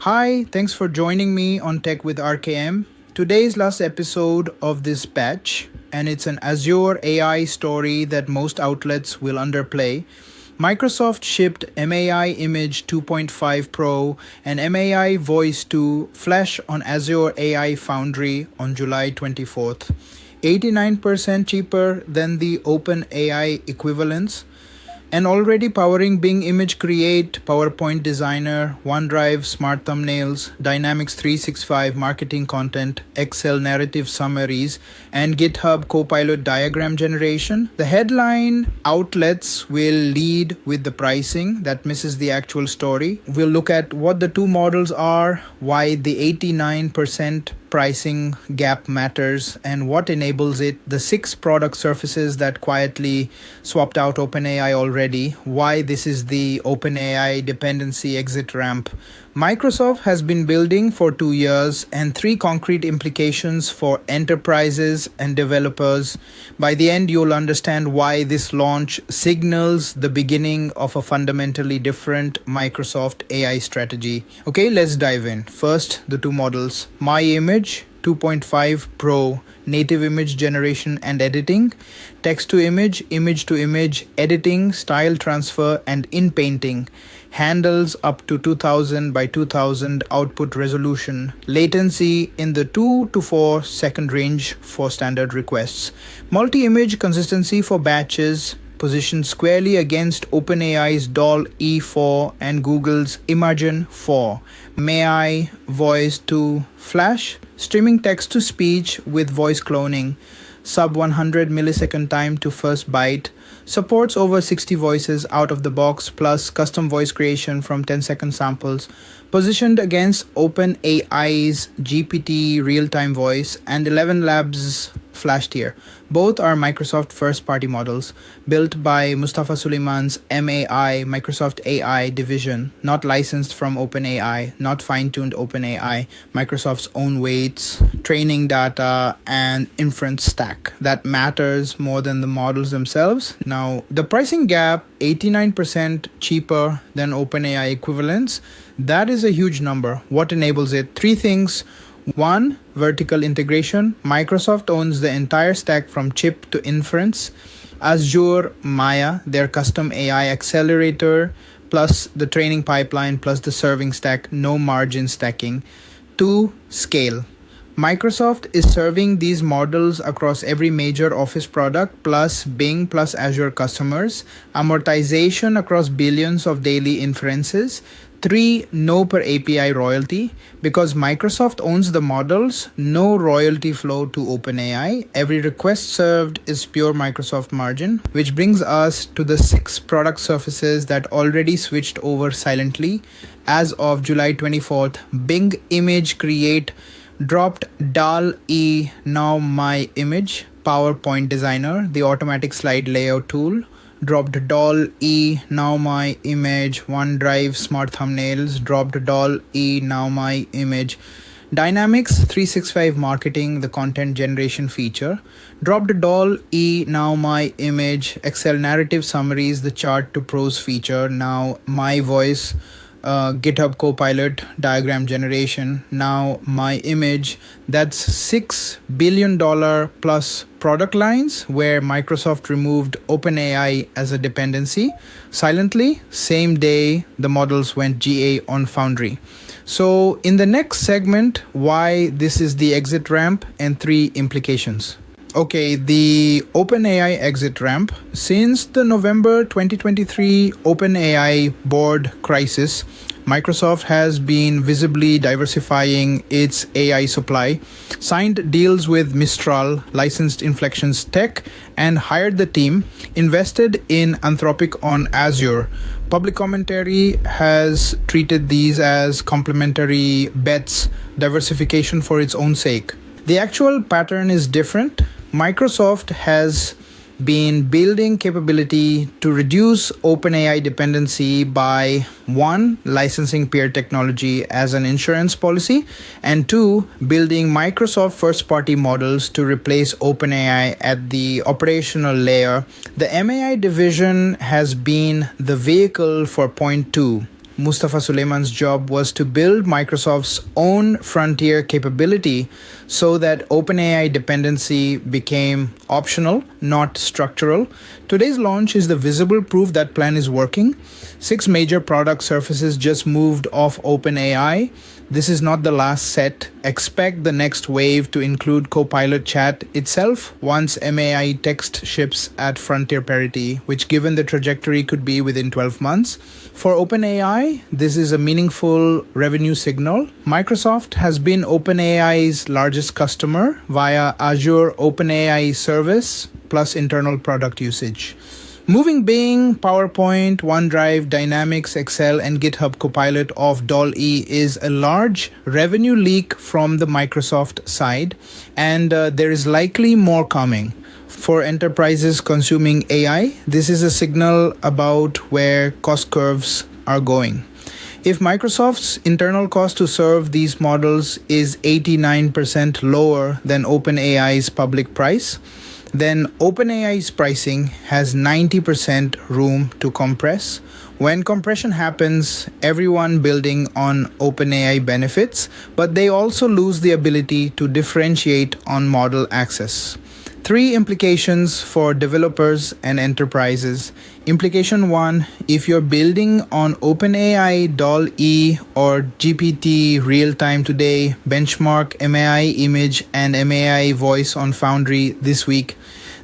Hi, thanks for joining me on Tech with RKM. Today's last episode of this batch, and it's an Azure AI story that most outlets will underplay. Microsoft shipped MAI-Image 2.5-Pro and MAI-Voice-2-Flash on Azure AI Foundry on July 24th. 89% cheaper than the OpenAI equivalents, and already powering Bing Image Create, PowerPoint Designer, OneDrive Smart Thumbnails, Dynamics 365 Marketing Content, Excel Narrative Summaries, and GitHub Copilot Diagram Generation. The headline outlets will lead with the pricing that misses the actual story. We'll look at what the two models are, why the 89% pricing gap matters, and what enables it, the 6 product surfaces that quietly swapped out OpenAI already, why this is the OpenAI dependency exit ramp Microsoft has been building for 2 years, and 3 concrete implications for enterprises and developers. By the end, you'll understand why this launch signals the beginning of a fundamentally different Microsoft AI strategy. Okay, let's dive in. First, the two models. MAI-Image 2.5-Pro native image generation and editing, text to image, image to image editing, style transfer, and in painting. Handles up to 2000 by 2000 output resolution, latency in the 2 to 4 second range for standard requests, multi-image consistency for batches, positioned squarely against OpenAI's DALL-E 4 and Google's Imagen 4, MAI-Voice-2-Flash, streaming text to speech with voice cloning, sub 100 millisecond time to first byte, supports over 60 voices out of the box plus custom voice creation from 10-second samples, positioned against OpenAI's GPT-realtime voice and 11 Labs Flash tier. Both are Microsoft first-party models built by Mustafa Suleyman's MAI Microsoft AI division, not licensed from OpenAI, not fine-tuned OpenAI, Microsoft's own weights, training data, and inference stack. That matters more than the models themselves. Now, the pricing gap, 89% cheaper than OpenAI equivalents, that is a huge number. What enables it? 3 things. 1. Vertical integration. Microsoft owns the entire stack from chip to inference. Azure Maya, their custom AI accelerator, plus the training pipeline, plus the serving stack, no margin stacking. 2. Scale. Microsoft is serving these models across every major Office product, plus Bing, plus Azure customers. Amortization across billions of daily inferences. 3. No per API royalty. Because Microsoft owns the models, no royalty flow to OpenAI. Every request served is pure Microsoft margin, which brings us to the 6 product surfaces that already switched over silently. As of July 24th, Bing Image Create dropped DALL-E, now MAI-Image, PowerPoint Designer, the automatic slide layout tool, dropped DALL-E, now MAI-Image, OneDrive Smart Thumbnails, dropped DALL-E, now MAI-Image, Dynamics 365 Marketing, the content generation feature, dropped DALL-E, now MAI-Image, Excel Narrative Summaries, the chart to prose feature, now MAI-Voice, GitHub Copilot diagram generation, now MAI-Image. That's $6 billion plus product lines where Microsoft removed OpenAI as a dependency. Silently, same day the models went GA on Foundry. So in the next segment, why this is the exit ramp and 3 implications. Okay, the OpenAI exit ramp. Since the November 2023 OpenAI board crisis, Microsoft has been visibly diversifying its AI supply, signed deals with Mistral, licensed Inflections Tech, and hired the team, invested in Anthropic on Azure. Public commentary has treated these as complementary bets, diversification for its own sake. The actual pattern is different. Microsoft has been building capability to reduce OpenAI dependency by 1. Licensing peer technology as an insurance policy, and 2. Building Microsoft first-party models to replace OpenAI at the operational layer. The MAI division has been the vehicle for point 2. Mustafa Suleyman's job was to build Microsoft's own frontier capability so that OpenAI dependency became optional, not structural. Today's launch is the visible proof that plan is working. 6 major product surfaces just moved off OpenAI. This is not the last set. Expect the next wave to include Copilot chat itself once MAI text ships at frontier parity, which given the trajectory could be within 12 months. For OpenAI, this is a meaningful revenue signal. Microsoft has been OpenAI's largest customer via Azure OpenAI service plus internal product usage. Moving Bing, PowerPoint, OneDrive, Dynamics, Excel, and GitHub Copilot off DALL-E is a large revenue leak from the Microsoft side, and there is likely more coming. For enterprises consuming AI, this is a signal about where cost curves are going. If Microsoft's internal cost to serve these models is 89% lower than OpenAI's public price, then OpenAI's pricing has 90% room to compress. When compression happens, everyone building on OpenAI benefits, but they also lose the ability to differentiate on model access. 3 implications for developers and enterprises. Implication 1, if you're building on OpenAI, DALL-E, or GPT-realtime today, benchmark MAI-Image and MAI-Voice on Foundry this week.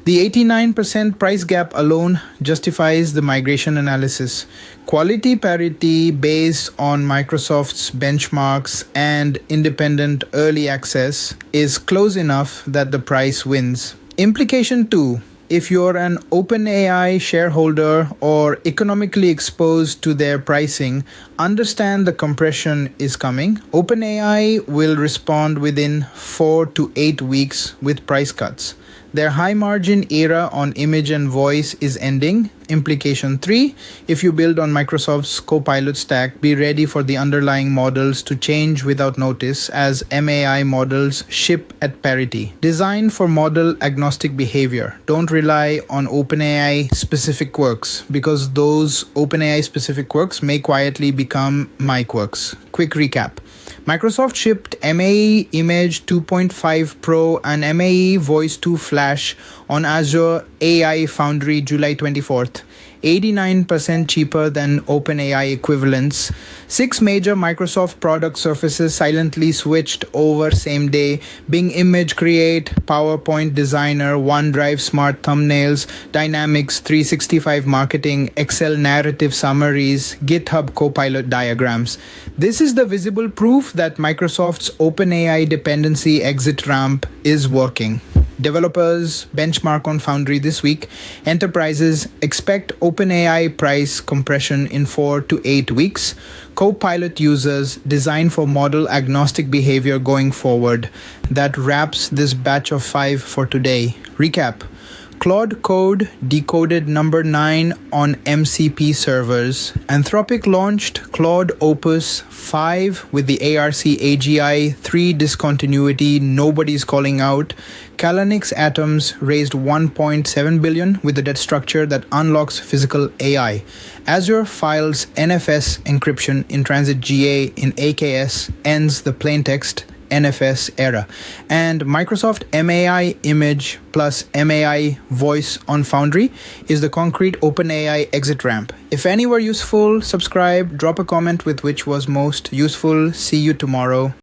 The 89% price gap alone justifies the migration analysis. Quality parity based on Microsoft's benchmarks and independent early access is close enough that the price wins. Implication 2. If you're an OpenAI shareholder or economically exposed to their pricing, understand the compression is coming. OpenAI will respond within 4 to 8 weeks with price cuts. Their high-margin era on image and voice is ending. Implication 3, if you build on Microsoft's Copilot stack, be ready for the underlying models to change without notice as MAI models ship at parity. Design for model-agnostic behavior. Don't rely on OpenAI-specific quirks because those OpenAI-specific quirks may quietly become my quirks. Quick recap. Microsoft shipped MAI-Image 2.5-Pro and MAI-Voice-2-Flash on Azure AI Foundry July 24th, 89% cheaper than OpenAI equivalents. 6 major Microsoft product surfaces silently switched over same day: Bing Image Create, PowerPoint Designer, OneDrive Smart Thumbnails, Dynamics 365 Marketing, Excel Narrative Summaries, GitHub Copilot Diagrams. This is the visible proof that Microsoft's OpenAI dependency exit ramp is working. Developers benchmark on Foundry this week. Enterprises expect OpenAI price compression in 4 to 8 weeks. Copilot users design for model agnostic behavior going forward. That wraps this batch of 5 for today. Recap. Claude Code decoded number 9 on MCP servers. Anthropic launched Claude Opus 5 with the ARC AGI 3 discontinuity nobody's calling out. Kalanix Atoms raised $1.7 billion with a debt structure that unlocks physical AI. Azure files NFS encryption in transit GA in AKS ends the plaintext NFS era. And Microsoft MAI-Image plus MAI-Voice on Foundry is the concrete OpenAI exit ramp. If any were useful, subscribe, drop a comment with which was most useful. See you tomorrow.